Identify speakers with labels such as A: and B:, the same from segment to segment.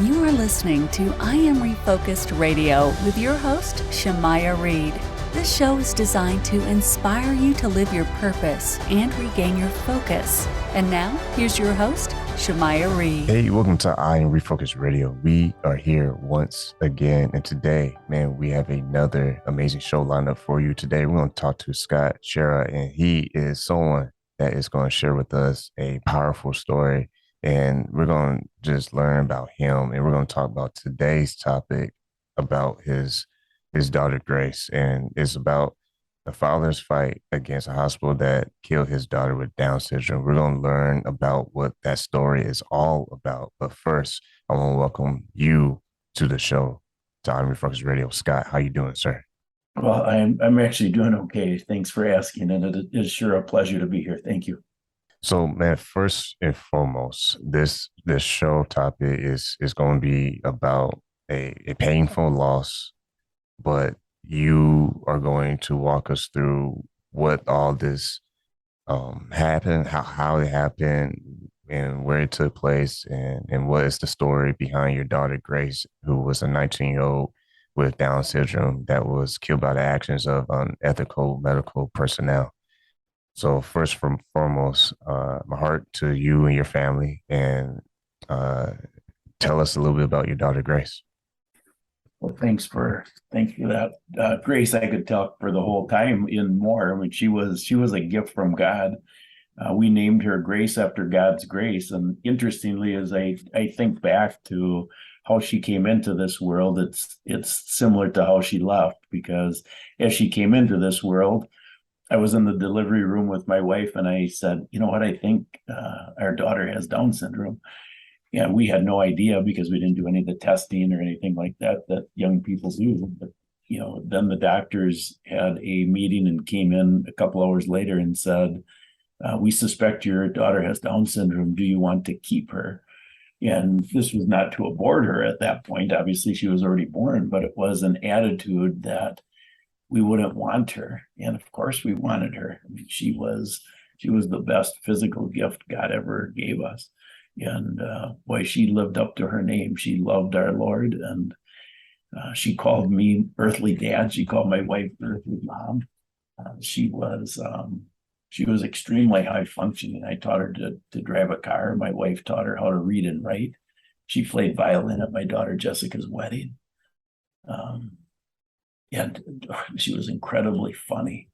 A: You are listening to I Am Refocused Radio with your host, Shamaya Reed. This show is designed to inspire you to live your purpose and regain your focus. And now, here's your host, Shamaya Reed.
B: Hey, welcome to I Am Refocused Radio. We are here once again, and today, man, we have another amazing show lined up for you. Today, we're going to talk to Scott Schara, and he is someone that is going to share with us a powerful story, and we're going to just learn about him, and we're going to talk about today's topic about his daughter Grace, and it's about the father's fight against a hospital that killed his daughter with Down syndrome. We're going to learn about what that story is all about. But first, I want to welcome you to the show, to I Am Refocused Radio. Scott, how you doing, sir?
C: Well, I'm actually doing okay. Thanks for asking, and it is sure a pleasure to be here. Thank you.
B: So, man, first and foremost, this show topic is going to be about a painful loss, but you are going to walk us through what all this happened, how it happened, and where it took place, and what is the story behind your daughter Grace, who was a 19-year-old with Down syndrome that was killed by the actions of unethical medical personnel. So first and foremost, my heart to you and your family, and tell us a little bit about your daughter Grace.
C: Well, thanks for that, Grace. I could talk for the whole time and more. I mean, she was a gift from God. We named her Grace after God's grace, and interestingly, as I think back to how she came into this world, it's similar to how she left, because as she came into this world, I was in the delivery room with my wife, and I said, "You know what? I think our daughter has Down syndrome." Yeah, we had no idea because we didn't do any of the testing or anything like that young people do. But then the doctors had a meeting and came in a couple hours later and said, "We suspect your daughter has Down syndrome. Do you want to keep her?" And this was not to abort her at that point. Obviously, she was already born, but it was an attitude that we wouldn't want her. And of course, we wanted her. I mean, she was the best physical gift God ever gave us. And boy, she lived up to her name. She loved our Lord, and she called me earthly dad. She called my wife earthly mom. She was extremely high functioning. I taught her to drive a car. My wife taught her how to read and write. She played violin at my daughter Jessica's wedding. And she was incredibly funny,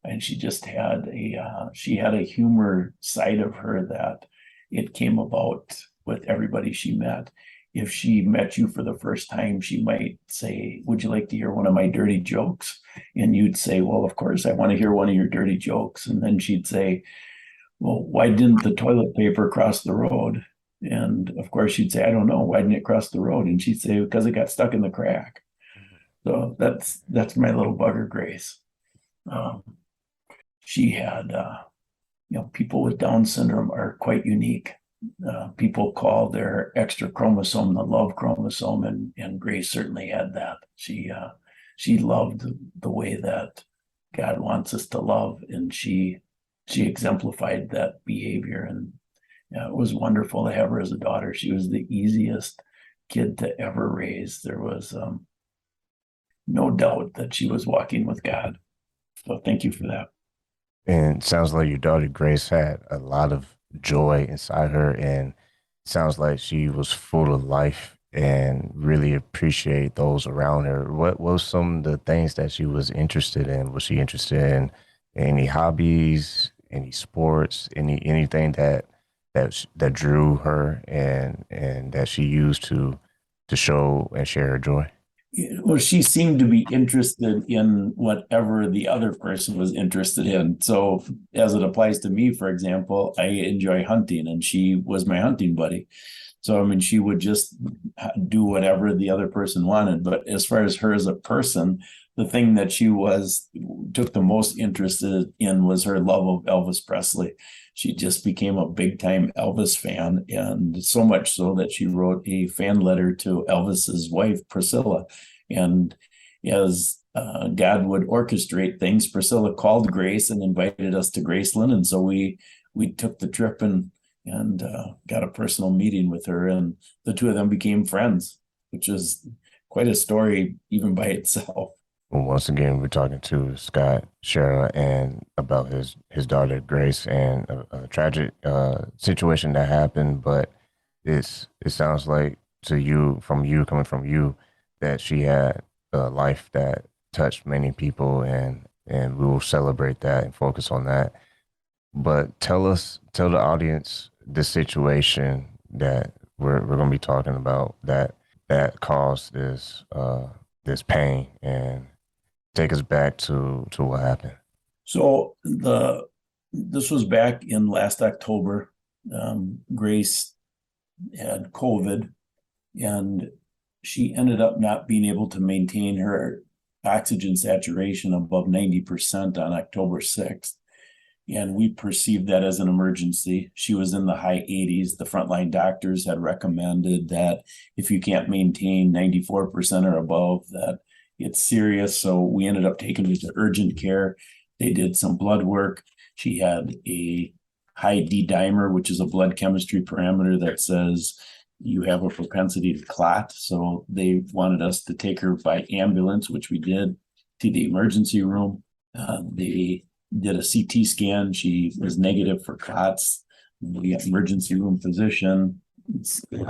C: and she just had a humor side of her that it came about with everybody she met. If she met you for the first time, she might say, "Would you like to hear one of my dirty jokes?" And you'd say, "Well, of course, I want to hear one of your dirty jokes." And then she'd say, "Well, why didn't the toilet paper cross the road?" And of course, you'd say, "I don't know. Why didn't it cross the road?" And she'd say, "Because it got stuck in the crack." So that's my little bugger, Grace. She had, people with Down syndrome are quite unique. People call their extra chromosome the love chromosome, and Grace certainly had that. She loved the way that God wants us to love, and she exemplified that behavior. And it was wonderful to have her as a daughter. She was the easiest kid to ever raise. There was no doubt that she was walking with God. So thank you for that.
B: And it sounds like your daughter Grace had a lot of joy inside her, and it sounds like she was full of life and really appreciate those around her. What was some of the things that she was interested in? Was she interested in any hobbies, any sports, anything that drew her and that she used to show and share her joy?
C: Well, she seemed to be interested in whatever the other person was interested in. So as it applies to me, for example, I enjoy hunting, and she was my hunting buddy. So, I mean, she would just do whatever the other person wanted. But as far as her as a person, the thing that she took the most interest in was her love of Elvis Presley. She just became a big time Elvis fan, and so much so that she wrote a fan letter to Elvis's wife, Priscilla. And as God would orchestrate things, Priscilla called Grace and invited us to Graceland. And so we took the trip and and got a personal meeting with her, and the two of them became friends, which is quite a story even by itself.
B: Well, once again, we're talking to Scott Schara and about his daughter Grace and a tragic situation that happened. But it sounds like to you, coming from you, that she had a life that touched many people, and we will celebrate that and focus on that. But tell the audience the situation that we're going to be talking about that caused this pain, and take us back to what happened.
C: So this was back in last October. Grace had COVID, and she ended up not being able to maintain her oxygen saturation above 90% on October 6th. And we perceived that as an emergency. She was in the high 80s. The frontline doctors had recommended that if you can't maintain 94% or above, that it's serious. So we ended up taking her to urgent care. They did some blood work. She had a high D-dimer, which is a blood chemistry parameter that says you have a propensity to clot. So they wanted us to take her by ambulance, which we did, to the emergency room. They did a CT scan. She was negative for clots. The emergency room physician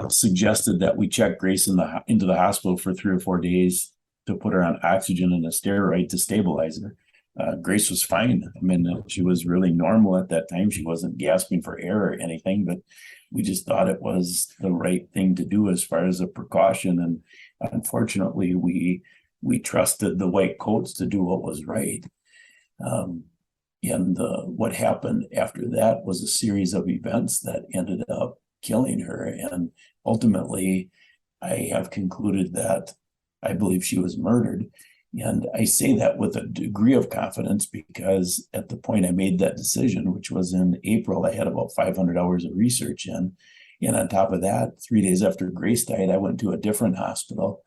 C: suggested that we check Grace into the hospital for 3 or 4 days to put her on oxygen and a steroid to stabilize her. Grace was fine. I mean, she was really normal at that time. She wasn't gasping for air or anything, but we just thought it was the right thing to do as far as a precaution. And unfortunately, we trusted the white coats to do what was right. And what happened after that was a series of events that ended up killing her. And ultimately, I have concluded that I believe she was murdered. And I say that with a degree of confidence because at the point I made that decision, which was in April, I had about 500 hours of research in. And on top of that, 3 days after Grace died, I went to a different hospital,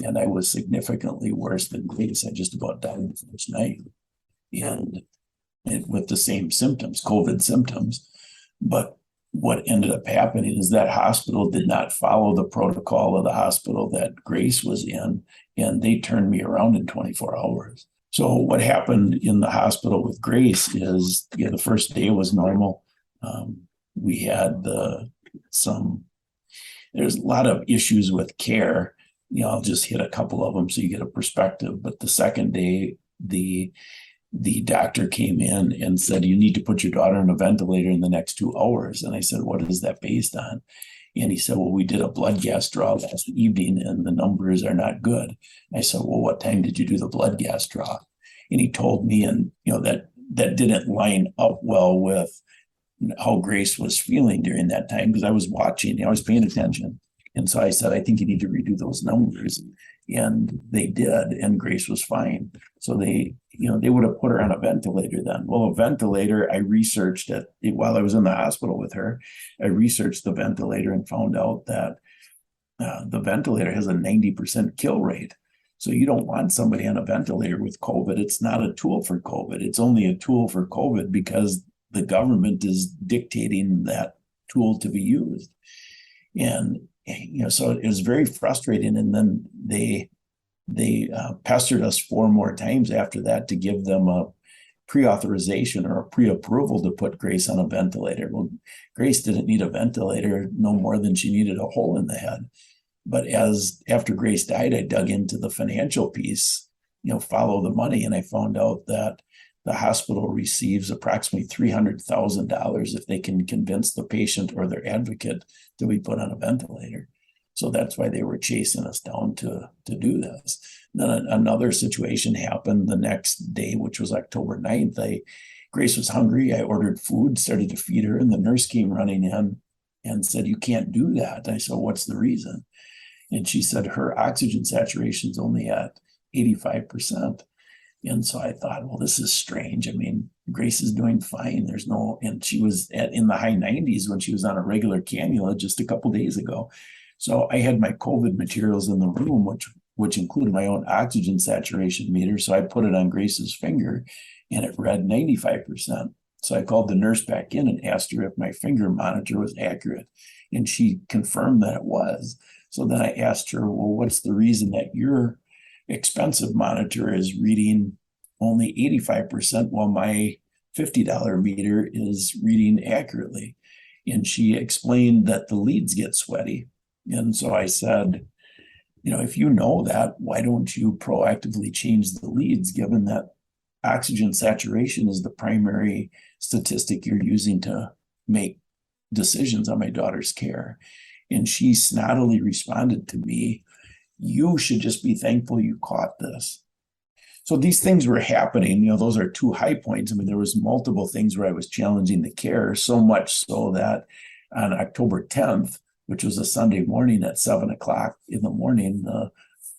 C: and I was significantly worse than Grace. I just about died the first night. And with the same symptoms, COVID symptoms. But what ended up happening is that hospital did not follow the protocol of the hospital that Grace was in, and they turned me around in 24 hours. So what happened in the hospital with Grace is, the first day was normal. We had there's a lot of issues with care. I'll just hit a couple of them so you get a perspective. But the second day, the doctor came in and said, you need to put your daughter on a ventilator in the next 2 hours. And I said, what is that based on? And he said, well, we did a blood gas draw last evening and the numbers are not good. I said, well, what time did you do the blood gas draw? And he told me, and that didn't line up well with how Grace was feeling during that time, because I was watching, I was paying attention. And so I said, I think you need to redo those numbers. And they did, and Grace was fine. So they would have put her on a ventilator then. Well, a ventilator, I researched it while I was in the hospital with her. I researched the ventilator and found out that the ventilator has a 90% kill rate. So you don't want somebody on a ventilator with COVID. It's not a tool for COVID. It's only a tool for COVID because the government is dictating that tool to be used. And so it was very frustrating. And then they pestered us 4 more times after that to give them a pre-authorization or a pre-approval to put Grace on a ventilator. Well, Grace didn't need a ventilator no more than she needed a hole in the head. But after Grace died, I dug into the financial piece, follow the money, and I found out that the hospital receives approximately $300,000 if they can convince the patient or their advocate to be put on a ventilator. So that's why they were chasing us down to do this. Then another situation happened the next day, which was October 9th. Grace was hungry. I ordered food, started to feed her, and the nurse came running in and said, you can't do that. I said, what's the reason? And she said her oxygen saturation is only at 85%. And so I thought, well, this is strange. I mean, Grace is doing fine. And she was in the high 90s when she was on a regular cannula just a couple of days ago. So I had my COVID materials in the room, which included my own oxygen saturation meter. So I put it on Grace's finger and it read 95%. So I called the nurse back in and asked her if my finger monitor was accurate. And she confirmed that it was. So then I asked her, well, what's the reason that your expensive monitor is reading only 85% while my $50 meter is reading accurately? And she explained that the leads get sweaty. And so I said, if you know that, why don't you proactively change the leads, given that oxygen saturation is the primary statistic you're using to make decisions on my daughter's care? And she snottily responded to me, you should just be thankful you caught this. So these things were happening. Those are two high points. I mean, there was multiple things where I was challenging the care, so much so that on October 10th, which was a Sunday morning at 7:00 in the morning, the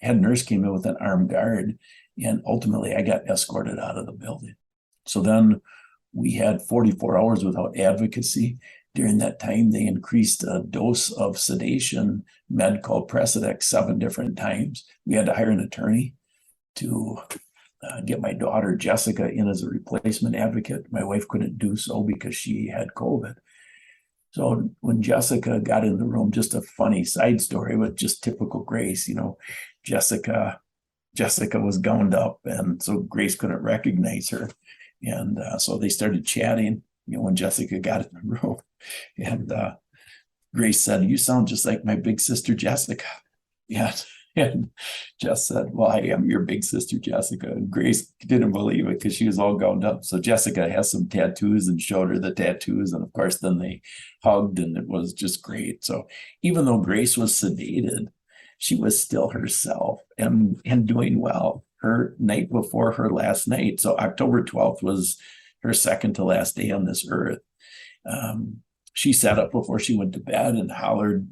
C: head nurse came in with an armed guard, and ultimately I got escorted out of the building. So then we had 44 hours without advocacy. During that time, they increased a dose of sedation med called Precedex 7 different times. We had to hire an attorney to get my daughter Jessica in as a replacement advocate. My wife couldn't do so because she had COVID. So when Jessica got in the room, just a funny side story with just typical Grace, Jessica was gowned up, and so Grace couldn't recognize her. And so they started chatting, when Jessica got in the room. And Grace said, you sound just like my big sister, Jessica. Yeah. And Jess said, well, I am your big sister, Jessica. And Grace didn't believe it because she was all gowned up. So Jessica has some tattoos and showed her the tattoos. And of course, then they hugged, and it was just great. So even though Grace was sedated, she was still herself and doing well. Her night before her last night, so October 12th was her second to last day on this earth. She sat up before she went to bed and hollered.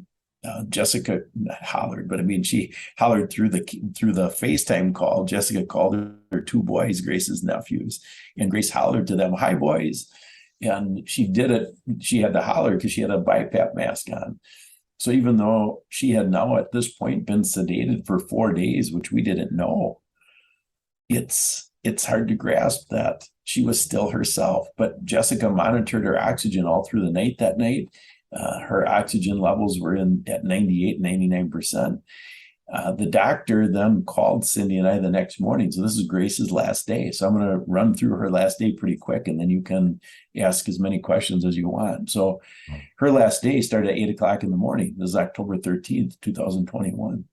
C: Jessica not hollered, but I mean, she hollered through the FaceTime call. Jessica called her two boys, Grace's nephews, and Grace hollered to them, "Hi, boys." And she did it. She had to holler because she had a BiPAP mask on. So even though she had now at this point been sedated for 4 days, which we didn't know, it's hard to grasp that she was still herself. But Jessica monitored her oxygen all through the night that night. Her oxygen levels were at 98, 99%. The doctor then called Cindy and I the next morning. So this is Grace's last day. So I'm going to run through her last day pretty quick, and then you can ask as many questions as you want. So her last day started at 8:00 in the morning. This is October 13th, 2021.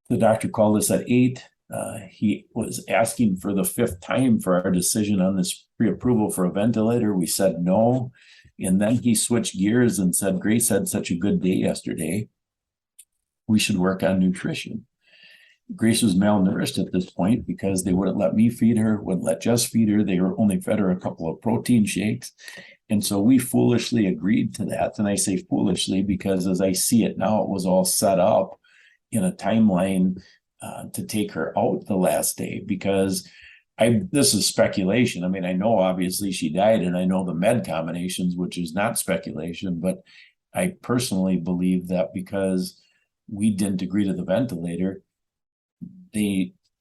C: The doctor called us at 8. He was asking for the 5th time for our decision on this pre-approval for a ventilator. We said no. And then he switched gears and said, Grace had such a good day yesterday, we should work on nutrition. Grace was malnourished at this point because they wouldn't let me feed her, wouldn't let Jess feed her. They were only fed her a couple of protein shakes. And so we foolishly agreed to that. And I say foolishly because as I see it now, it was all set up in a timeline to take her out the last day, because this is speculation. I mean, I know obviously she died, and I know the med combinations, which is not speculation, but I personally believe that because we didn't agree to the ventilator,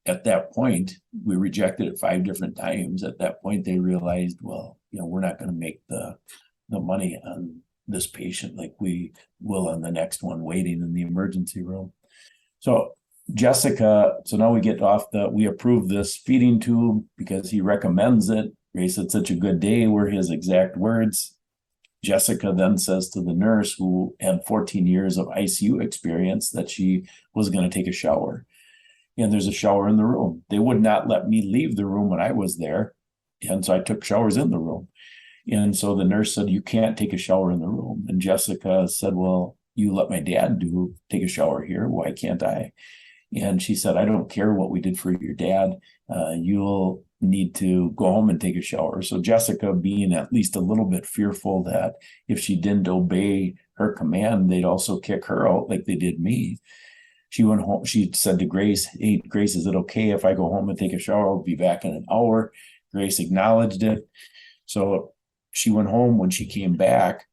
C: at that point, we rejected it 5 different times. At that point, they realized, well, we're not going to make the money on this patient like we will on the next one waiting in the emergency room. So Jessica, so now we get we approve this feeding tube because he recommends it. Grace had such a good day were his exact words. Jessica then says to the nurse, who had 14 years of ICU experience, that she was going to take a shower. And there's a shower in the room. They would not let me leave the room when I was there. And so I took showers in the room. And so the nurse said, you can't take a shower in the room. And Jessica said, well, you let my dad take a shower here. Why can't I? And she said, I don't care what we did for your dad. You'll need to go home and take a shower. So Jessica, being at least a little bit fearful that if she didn't obey her command, they'd also kick her out like they did me. She went home. She said to Grace, hey, Grace, is it okay if I go home and take a shower? I'll be back in an hour. Grace acknowledged it. So she went home. When she came back,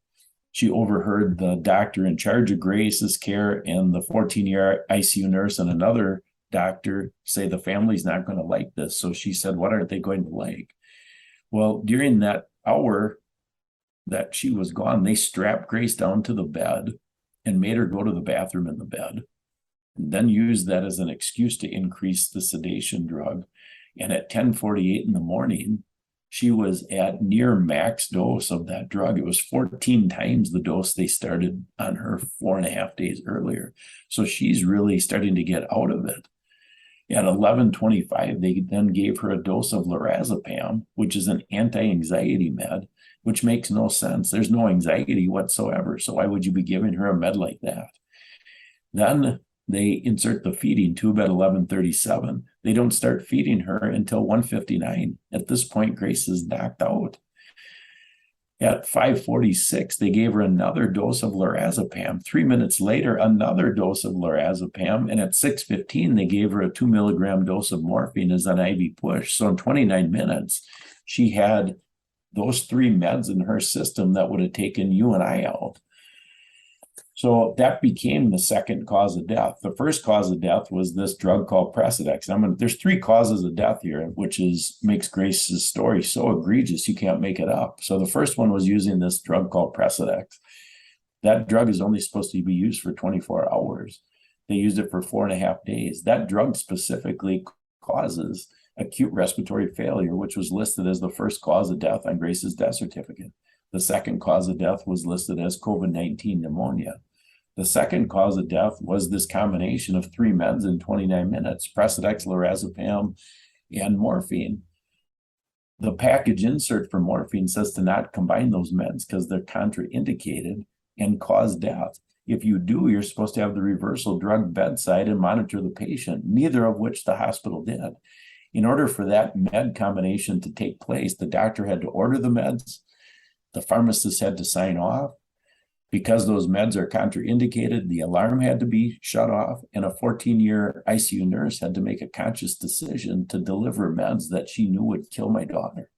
C: she overheard the doctor in charge of Grace's care and the 14-year ICU nurse and another doctor say the family's not going to like this. So she said, what aren't they going to like? Well, during that hour, that she was gone, they strapped Grace down to the bed and made her go to the bathroom in the bed, and then used that as an excuse to increase the sedation drug. And at 10:48 in the morning, she was at near max dose of that drug. It was 14 times the dose they started on her 4.5 days earlier. So she's really starting to get out of it. At 11:25, they then gave her a dose of lorazepam, which is an anti-anxiety med, which makes no sense. There's no anxiety whatsoever. So why would you be giving her a med like that? Then they insert the feeding tube at 11:37. They don't start feeding her until 1:59. At this point, Grace is knocked out. At 5:46, they gave her another dose of lorazepam. 3 minutes later, another dose of lorazepam. And at 6:15, they gave her a 2 milligram dose of morphine as an IV push. So in 29 minutes, she had those 3 meds in her system that would have taken you and I out. So that became the second cause of death. The first cause of death was this drug called Precedex. There's 3 causes of death here, which makes Grace's story so egregious you can't make it up. So the first one was using this drug called Precedex. That drug is only supposed to be used for 24 hours. They used it for 4.5 days. That drug specifically causes acute respiratory failure, which was listed as the first cause of death on Grace's death certificate. The second cause of death was listed as COVID-19 pneumonia. The second cause of death was this combination of 3 meds in 29 minutes, Precedex, lorazepam, and morphine. The package insert for morphine says to not combine those meds because they're contraindicated and cause death. If you do, you're supposed to have the reversal drug bedside and monitor the patient, neither of which the hospital did. In order for that med combination to take place, the doctor had to order the meds, the pharmacist had to sign off. Because those meds are contraindicated, the alarm had to be shut off, and a 14-year ICU nurse had to make a conscious decision to deliver meds that she knew would kill my daughter.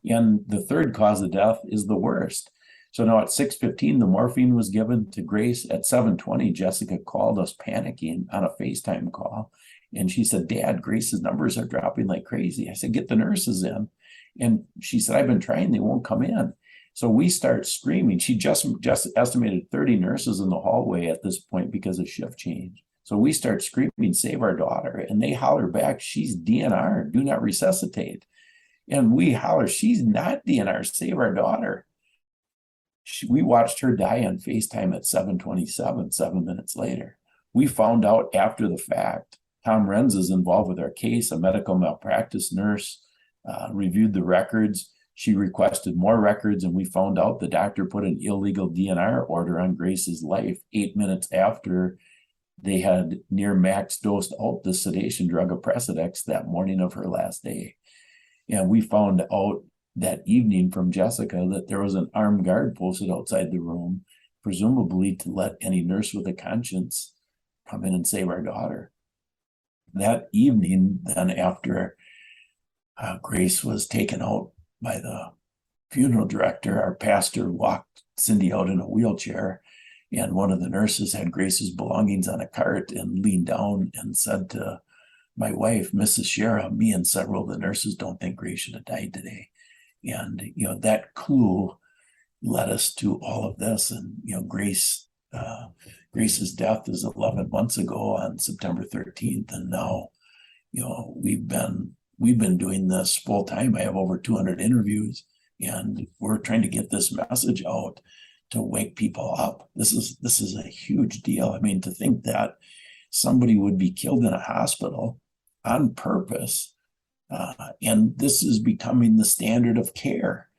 C: And the third cause of death is the worst. So now at 6:15, the morphine was given to Grace. At 7:20, Jessica called us panicking on a FaceTime call. And she said, "Dad, Grace's numbers are dropping like crazy." I said, "Get the nurses in." And she said, "I've been trying, they won't come in." So we start screaming. She just estimated 30 nurses in the hallway at this point because of shift change. So we start screaming, "Save our daughter." And they holler back, "She's DNR, do not resuscitate." And we holler, "She's not DNR, save our daughter." We watched her die on FaceTime at 7:27, 7 minutes later. We found out after the fact, Tom Renz is involved with our case, a medical malpractice nurse, reviewed the records. She requested more records, and we found out the doctor put an illegal DNR order on Grace's life 8 minutes after they had near max dosed out the sedation drug of Precedex that morning of her last day. And we found out that evening from Jessica that there was an armed guard posted outside the room, presumably to let any nurse with a conscience come in and save our daughter. That evening, then after Grace was taken out by the funeral director, our pastor walked Cindy out in a wheelchair, and one of the nurses had Grace's belongings on a cart and leaned down and said to my wife, "Mrs. Schara, me and several of the nurses don't think Grace should have died today." And, that clue led us to all of this. And, Grace's death is 11 months ago on September 13th. And now, we've been doing this full time. I have over 200 interviews, and we're trying to get this message out to wake people up. This is a huge deal. I mean, to think that somebody would be killed in a hospital on purpose, and this is becoming the standard of care.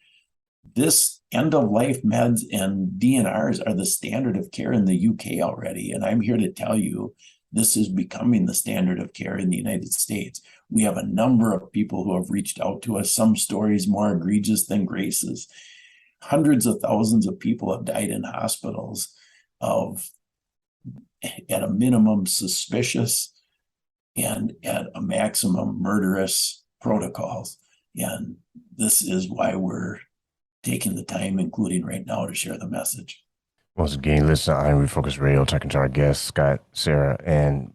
C: This end-of-life meds and DNRs are the standard of care in the UK already, and I'm here to tell you this is becoming the standard of care in the United States. We have a number of people who have reached out to us, some stories more egregious than Grace's. Hundreds of thousands of people have died in hospitals of, at a minimum, suspicious and at a maximum murderous protocols. And this is why we're taking the time, including right now, to share the message.
B: Once again, listen to I'm Refocused Radio, talking to our guest, Scott, Sarah, and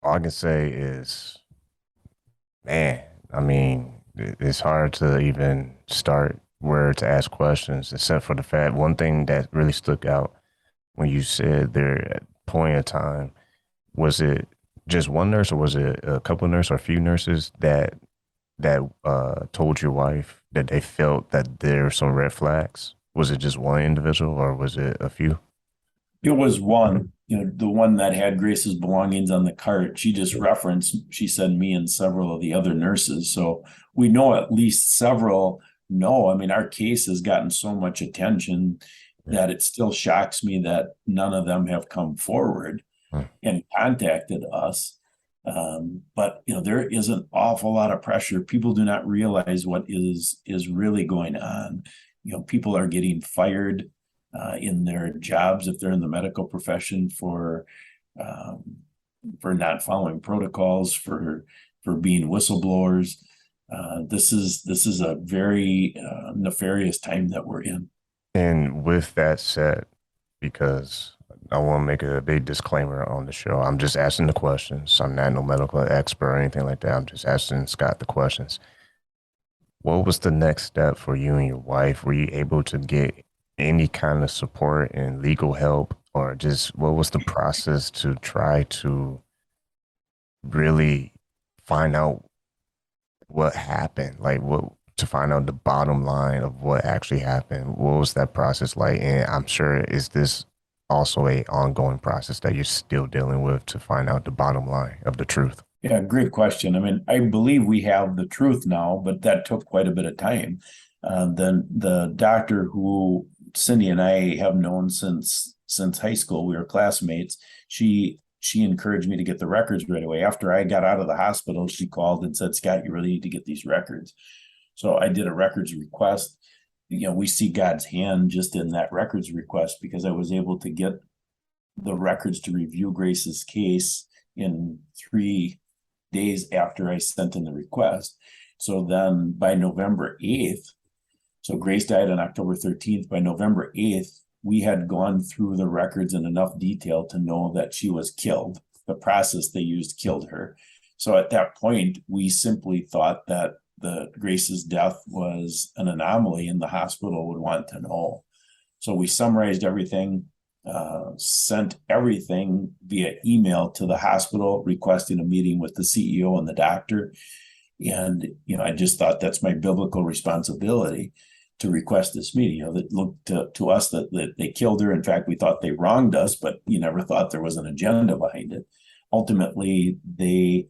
B: all I can say is, man, I mean, it's hard to even start where to ask questions, except for the fact one thing that really stuck out when you said there at point of time, was it just one nurse or was it a couple of nurses or a few nurses that told your wife that they felt that there were some red flags? Was it just one individual or was it a few?
C: It was one, the one that had Grace's belongings on the cart. She just referenced, she said me and several of the other nurses. So we know at least several know. I mean, our case has gotten so much attention that it still shocks me that none of them have come forward and contacted us. But there is an awful lot of pressure. People do not realize what is really going on. People are getting fired in their jobs if they're in the medical profession for not following protocols, for being whistleblowers. This is a very nefarious time that we're in.
B: And with that said, because I want to make a big disclaimer on the show, I'm just asking the questions. I'm not no medical expert or anything like that. I'm just asking Scott the questions. What was the next step for you and your wife? Were you able to get any kind of support and legal help, or just what was the process to try to really find out what happened? Like, what to find out the bottom line of what actually happened? What was that process like? And I'm sure, is this also a ongoing process that you're still dealing with to find out the bottom line of the truth?
C: Yeah, great question. I mean, I believe we have the truth now, but that took quite a bit of time. Then the doctor who Cindy and I have known since high school, we were classmates. She encouraged me to get the records right away. After I got out of the hospital, she called and said, "Scott, you really need to get these records." So I did a records request. We see God's hand just in that records request, because I was able to get the records to review Grace's case in 3 days after I sent in the request. So then by November 8th, so Grace died on October 13th. By November 8th, we had gone through the records in enough detail to know that she was killed. The process they used killed her. So at that point, we simply thought that Grace's death was an anomaly and the hospital would want to know. So we summarized everything, sent everything via email to the hospital, requesting a meeting with the CEO and the doctor. And, I just thought that's my biblical responsibility to request this meeting. That looked to us that they killed her. In fact, we thought they wronged us, but you never thought there was an agenda behind it. Ultimately, they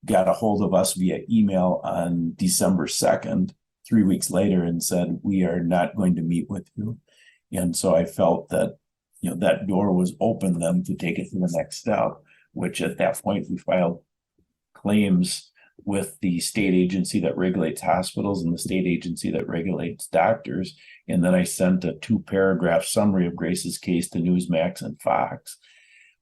C: got a hold of us via email on December 2nd, 3 weeks later, and said, "We are not going to meet with you." And so I felt that, that door was open then to take it to the next step, which at that point we filed claims with the state agency that regulates hospitals and the state agency that regulates doctors. And then I sent a 2-paragraph summary of Grace's case to Newsmax and Fox.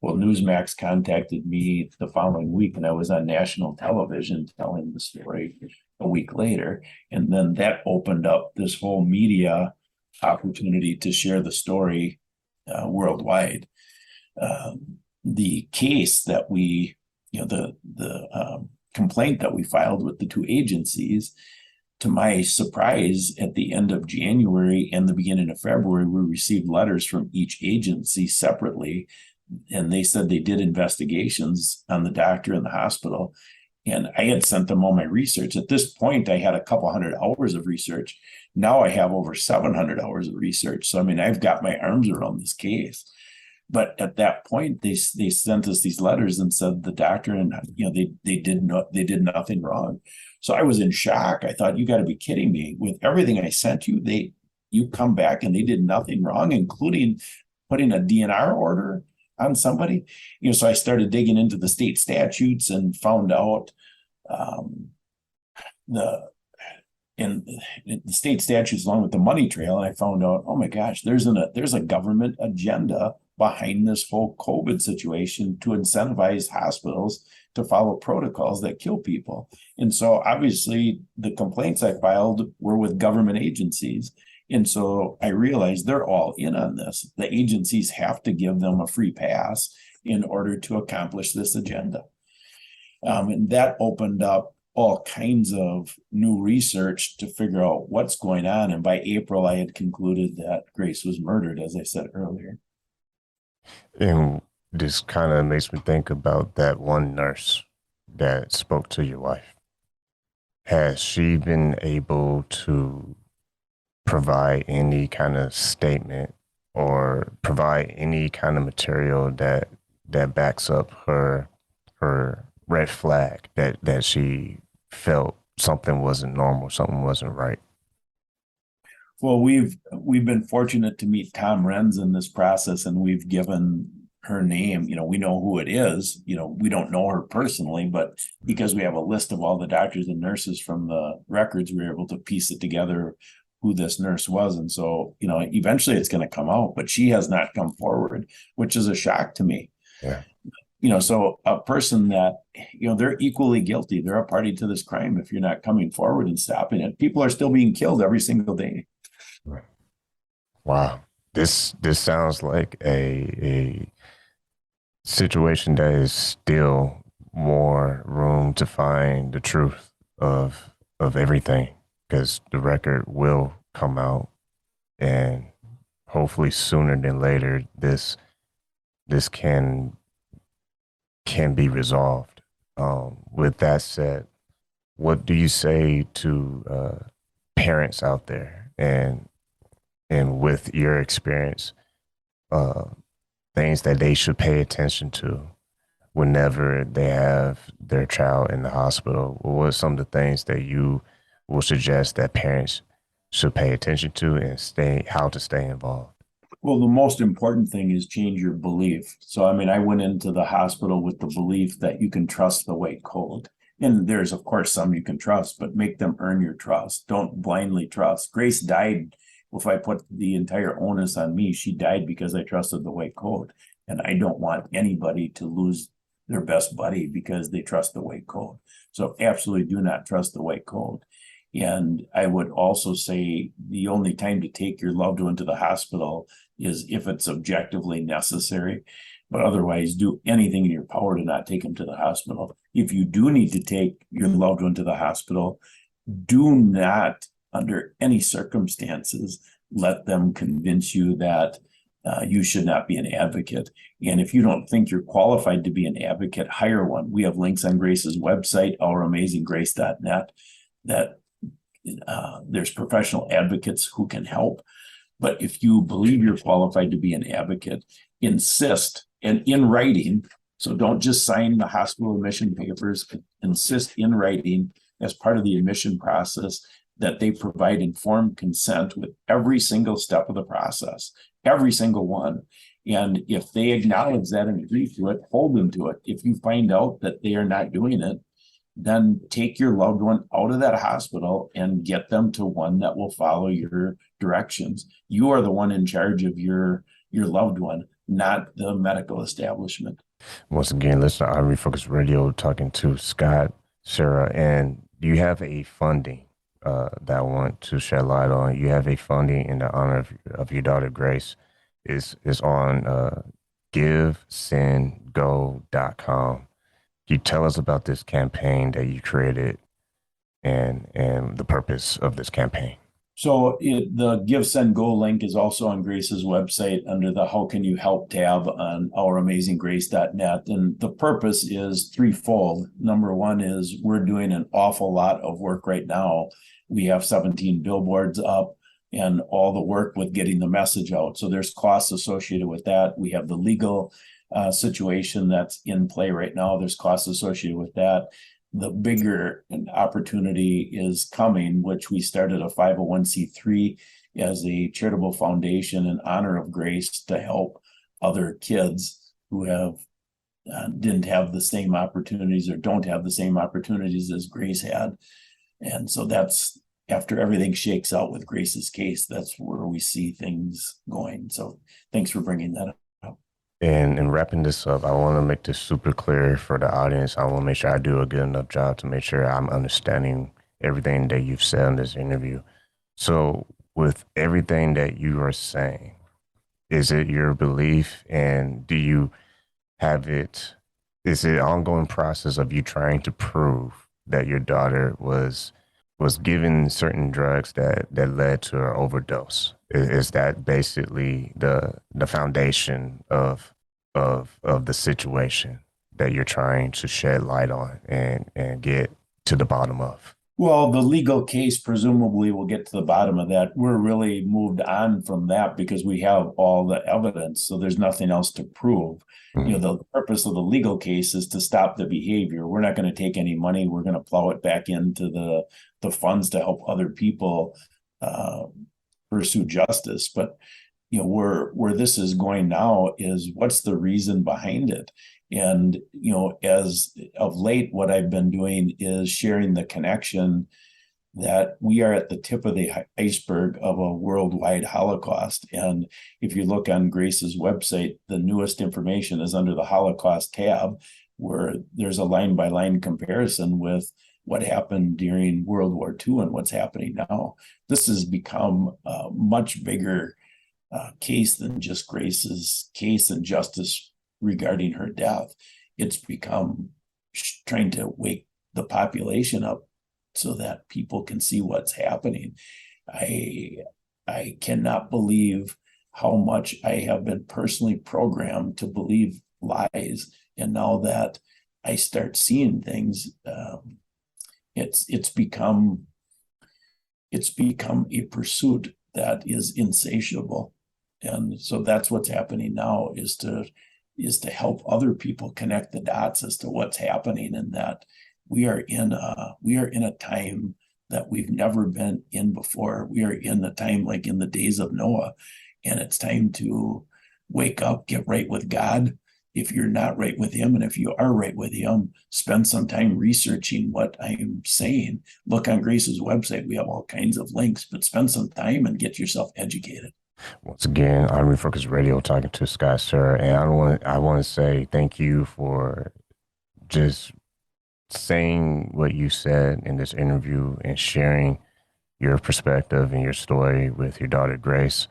C: Well, Newsmax contacted me the following week, and I was on national television telling the story a week later. And then that opened up this whole media opportunity to share the story worldwide. The case that we, the complaint that we filed with the 2 agencies, to my surprise, at the end of January and the beginning of February, we received letters from each agency separately. And they said they did investigations on the doctor and the hospital. And I had sent them all my research. At this point, I had a couple hundred hours of research. Now I have over 700 hours of research. So, I mean, I've got my arms around this case. But at that point, they sent us these letters and said the doctor and, they did nothing wrong. So I was in shock. I thought, you got to be kidding me. With everything I sent you, you come back and they did nothing wrong, including putting a DNR order on somebody. So I started digging into the state statutes and found out the state statutes along with the money trail. And I found out, oh my gosh, there's a government agenda behind this whole COVID situation to incentivize hospitals to follow protocols that kill people. And so obviously the complaints I filed were with government agencies. And so I realized they're all in on this. The agencies have to give them a free pass in order to accomplish this agenda. And that opened up all kinds of new research to figure out what's going on. And by April, I had concluded that Grace was murdered, as I said earlier.
B: And this kind of makes me think about that one nurse that spoke to your wife. Has she been able to provide any kind of statement or provide any kind of material that backs up her red flag that she felt something wasn't normal, something wasn't right?
C: Well, we've been fortunate to meet Tom Renz in this process, and we've given her name. We know who it is. We don't know her personally, but because we have a list of all the doctors and nurses from the records, we were able to piece it together who this nurse was. And so, eventually it's going to come out, but she has not come forward, which is a shock to me.
B: Yeah.
C: So a person that, they're equally guilty. They're a party to this crime. If you're not coming forward and stopping it, people are still being killed every single day.
B: Wow. This sounds like a situation that is still more room to find the truth of everything, because the record will come out, and hopefully sooner than later this can be resolved. With that said, what do you say to parents out there, and with your experience, uh, things that they should pay attention to whenever they have their child in the hospital? What are some of the things that you will suggest that parents should pay attention to, and how to stay involved?
C: Well, the most important thing is change your belief. So, I went into the hospital with the belief that you can trust the white coat. And there's, of course, some you can trust, but make them earn your trust. Don't blindly trust. Grace died. If I put the entire onus on me, she died because I trusted the white coat. And I don't want anybody to lose their best buddy because they trust the white coat. So absolutely do not trust the white coat. And I would also say the only time to take your loved one to the hospital is if it's objectively necessary. But otherwise, do anything in your power to not take them to the hospital. If you do need to take your loved one to the hospital, do not, under any circumstances, let them convince you that you should not be an advocate. And if you don't think you're qualified to be an advocate, hire one. We have links on Grace's website, ouramazinggrace.net, that there's professional advocates who can help. But if you believe you're qualified to be an advocate, insist, and in writing. So don't just sign the hospital admission papers, insist in writing as part of the admission process that they provide informed consent with every single step of the process, every single one. And if they acknowledge that and agree to it, hold them to it. If you find out that they are not doing it, then take your loved one out of that hospital and get them to one that will follow your directions. You are the one in charge of your loved one, not the medical establishment.
B: Once again, listen to iRefocus Radio, talking to Scott, Schara, and you have a funding that I want to shed light on. You have a funding in the honor of your daughter Grace. Is on givesendgo.com. Can you tell us about this campaign that you created and the purpose of this campaign?
C: So the Give, Send, Go link is also on Grace's website under the How Can You Help tab on ouramazinggrace.net. And the purpose is threefold. Number one is we're doing an awful lot of work right now. We have 17 billboards up and all the work with getting the message out. So there's costs associated with that. We have the legal situation that's in play right now. There's costs associated with that. The bigger opportunity is coming, which we started a 501c3 as a charitable foundation in honor of Grace to help other kids who have didn't have the same opportunities or don't have the same opportunities as Grace had. And so that's, after everything shakes out with Grace's case, that's where we see things going. So thanks for bringing that up.
B: And in wrapping this up, I want to make this super clear for the audience. I want to make sure I do a good enough job to make sure I'm understanding everything that you've said in this interview. So with everything that you are saying, is it your belief, and do you have it, is it an ongoing process of you trying to prove that your daughter was given certain drugs that led to her overdose. Is that basically the foundation of the situation that you're trying to shed light on and get to the bottom of?
C: Well, the legal case presumably will get to the bottom of that. We're really moved on from that because we have all the evidence, so there's nothing else to prove.
B: Mm-hmm.
C: The purpose of the legal case is to stop the behavior. We're not going to take any money. We're going to plow it back into the funds to help other people pursue justice. But where this is going now is what's the reason behind it? And, as of late, what I've been doing is sharing the connection that we are at the tip of the iceberg of a worldwide Holocaust. And if you look on Grace's website, the newest information is under the Holocaust tab, where there's a line-by-line comparison with what happened during World War II and what's happening now. This has become a much bigger case than just Grace's case and justice regarding her death. It's become trying to wake the population up so that people can see what's happening. I cannot believe how much I have been personally programmed to believe lies, and now that I start seeing things, it's become a pursuit that is insatiable. And so that's what's happening now, is to help other people connect the dots as to what's happening, and that we are in a time that we've never been in before. We are in a time like in the days of Noah, and it's time to wake up, get right with God. If you're not right with him, and if you are right with him, spend some time researching what I'm saying. Look on Grace's website. We have all kinds of links, but spend some time and get yourself educated.
B: Once again, I'm Refocus Radio talking to Scott Schara, and I want to say thank you for just saying what you said in this interview and sharing your perspective and your story with your daughter Grace.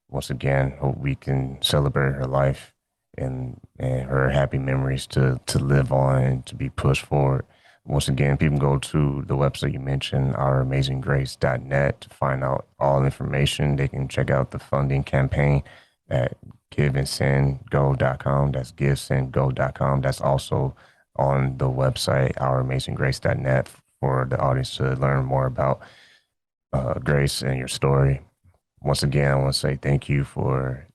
B: Once again, hope we can celebrate her life and her happy memories to live on and to be pushed forward. Once again, people can go to the website you mentioned, ouramazinggrace.net, to find out all information. They can check out the funding campaign at giveandsendgo.com. That's givesendgo.com. That's also on the website, ouramazinggrace.net, for the audience to learn more about Grace and your story. Once again, I want to say thank you for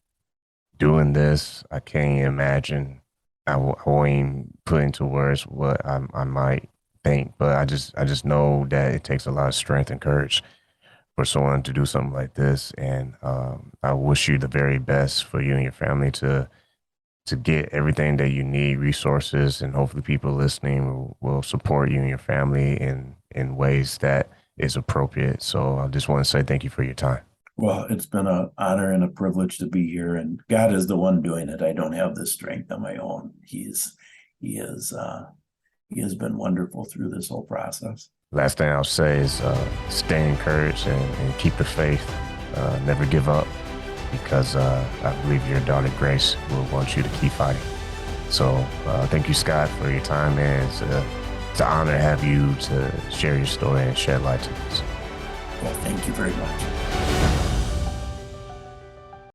B: doing this. I can't imagine. I won't even put into words what I might think, but I just know that it takes a lot of strength and courage for someone to do something like this. And I wish you the very best for you and your family to get everything that you need, resources, and hopefully people listening will support you and your family in ways that is appropriate. So I just want to say thank you for your time.
C: Well, it's been an honor and a privilege to be here, and God is the one doing it. I don't have the strength on my own. He has been wonderful through this whole process.
B: Last thing I'll say is stay encouraged and keep the faith. Never give up, because I believe your daughter Grace will want you to keep fighting. So thank you, Scott, for your time, man. It's an honor to have you to share your story and shed light to us.
C: Well, thank you very much.